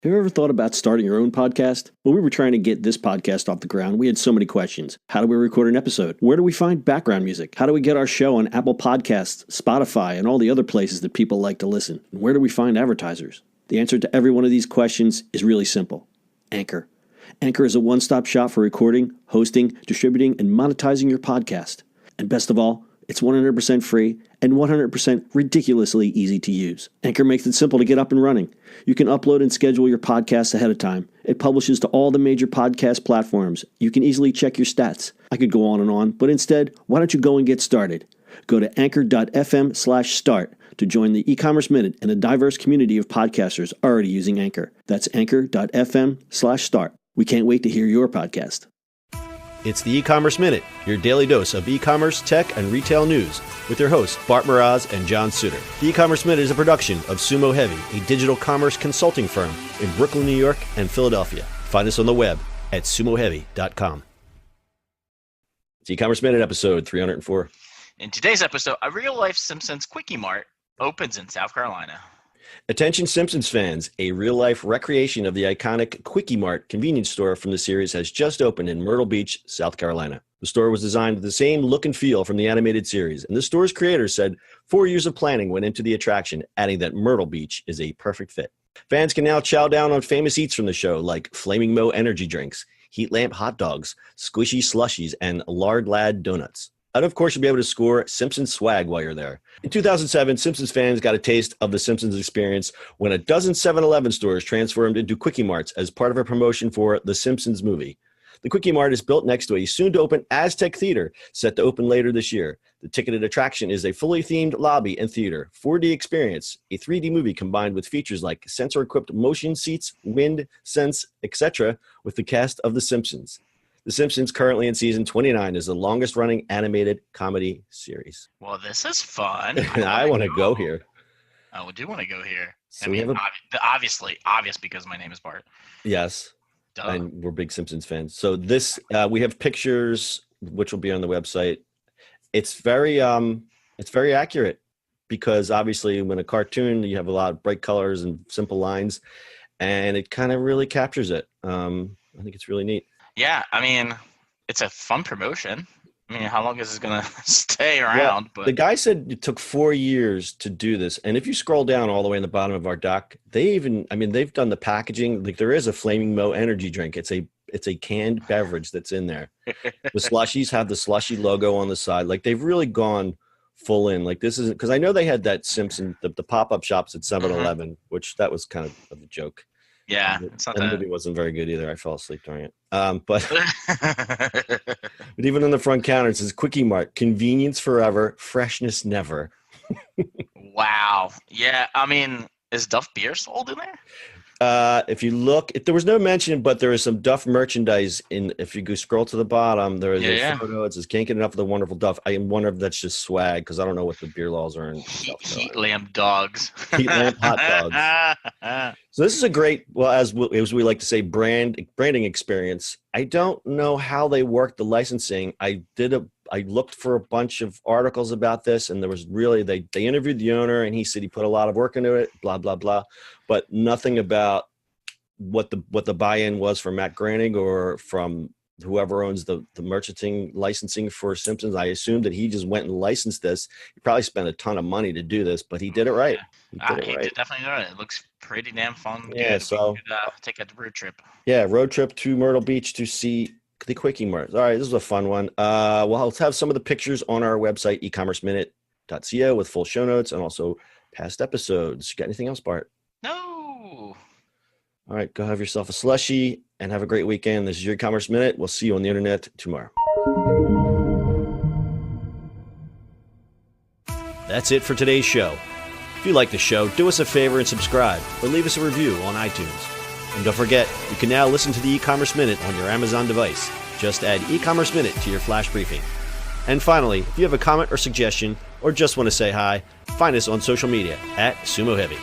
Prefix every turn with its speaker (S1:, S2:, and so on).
S1: Have you ever thought about starting your own podcast? When we were trying to get this podcast off the ground, we had so many questions. How do we record an episode? Where do we find background music? How do we get our show on Apple Podcasts, Spotify, and all the other places that people like to listen? And where do we find advertisers? The answer to every one of these questions is really simple. Anchor. Anchor is a one-stop shop for recording, hosting, distributing, and monetizing your podcast. And best of all, it's 100% free and 100% ridiculously easy to use. Anchor makes it simple to get up and running. You can upload and schedule your podcasts ahead of time. It publishes to all the major podcast platforms. You can easily check your stats. I could go on, but instead, why don't you go and get started? Go to anchor.fm/start to join the e-commerce minute and a diverse community of podcasters already using Anchor. That's anchor.fm/start. We can't wait to hear your podcast.
S2: It's the E-commerce Minute, your daily dose of e-commerce, tech, and retail news with your hosts, Bart Mraz and John Suter. The E-commerce Minute is a production of Sumo Heavy, a digital commerce consulting firm in Brooklyn, New York, and Philadelphia. Find us on the web at sumoheavy.com. It's E-commerce Minute, episode 304.
S3: In today's episode, a real-life Simpsons Kwik-E-Mart opens in South Carolina.
S2: Attention Simpsons fans, a real-life recreation of the iconic Kwik-E-Mart convenience store from the series has just opened in Myrtle Beach, South Carolina. The store was designed with the same look and feel from the animated series, and the store's creators said 4 years of planning went into the attraction, adding that Myrtle Beach is a perfect fit. Fans can now chow down on famous eats from the show like Flaming Moe energy drinks, heat lamp hot dogs, squishy slushies, and lard lad donuts. And of course, you'll be able to score Simpsons swag while you're there. In 2007, Simpsons fans got a taste of the Simpsons experience when a dozen 7-Eleven stores transformed into Kwik-E-Marts as part of a promotion for The Simpsons movie. The Kwik-E-Mart is built next to a soon-to-open Aztec Theater, set to open later this year. The ticketed attraction is a fully themed lobby and theater, 4D experience, a 3D movie combined with features like sensor-equipped motion seats, wind, sense, etc., with the cast of The Simpsons. The Simpsons, currently in season 29, is the longest-running animated comedy series.
S3: Well, this is fun.
S2: I want to go here.
S3: I do want to go here.
S2: So
S3: I mean, obvious because my name is Bart.
S2: Yes,
S3: Duh.
S2: and we're big Simpsons fans. So this, we have pictures, which will be on the website. It's very accurate because obviously, when a cartoon, you have a lot of bright colors and simple lines, and it kind of really captures it. I think it's really neat.
S3: Yeah, I mean, it's a fun promotion. I mean, how long is this going to stay around? But
S2: the guy said it took 4 years to do this. And if you scroll down all the way in the bottom of our doc, they've done the packaging. Like, there is a Flaming Moe energy drink. It's a canned beverage that's in there. The slushies have the slushy logo on the side. Like, they've really gone full in. Like, this isn't, because I know they had that Simpson, the pop-up shops at 7-Eleven, which that was kind of a joke.
S3: Yeah,
S2: the movie wasn't very good either. I fell asleep during it. But even on the front counter, it says Kwik-E-Mart, convenience forever, freshness never.
S3: Wow. Yeah, I mean, is Duff beer sold in there?
S2: If you look, there was no mention, but there is some Duff merchandise in. If you go scroll to the bottom, there is a photo. It says "Can't get enough of the wonderful Duff." I wonder if that's just swag because I don't know what the beer laws are.
S3: Heat lamp dogs.
S2: Heat lamp hot dogs. So this is a great, well, as we like to say, branding experience. I don't know how they work the licensing. I looked for a bunch of articles about this, and there was really, they interviewed the owner, and he said he put a lot of work into it, blah, blah, blah, but nothing about what the buy-in was from Matt Groening or from whoever owns the merchanting licensing for Simpsons. I assumed that he just went and licensed this. He probably spent a ton of money to do this, but he did it right.
S3: He did definitely do it. It looks pretty damn fun.
S2: Yeah,
S3: good.
S2: So
S3: take a road trip.
S2: Yeah, road trip to Myrtle Beach to see the Kwik-E-Mart. All right, this was a fun one. We'll have some of the pictures on our website, ecommerceminute.co, with full show notes and also past episodes. You got anything else, Bart?
S3: No.
S2: All right, go have yourself a slushie and have a great weekend. This is your E-commerce Minute. We'll see you on the internet tomorrow. That's it for today's show. If you like the show, do us a favor and subscribe or leave us a review on iTunes. And don't forget, you can now listen to the E-commerce Minute on your Amazon device. Just add E-commerce Minute to your flash briefing. And finally, if you have a comment or suggestion or just want to say hi, find us on social media at Sumo Heavy.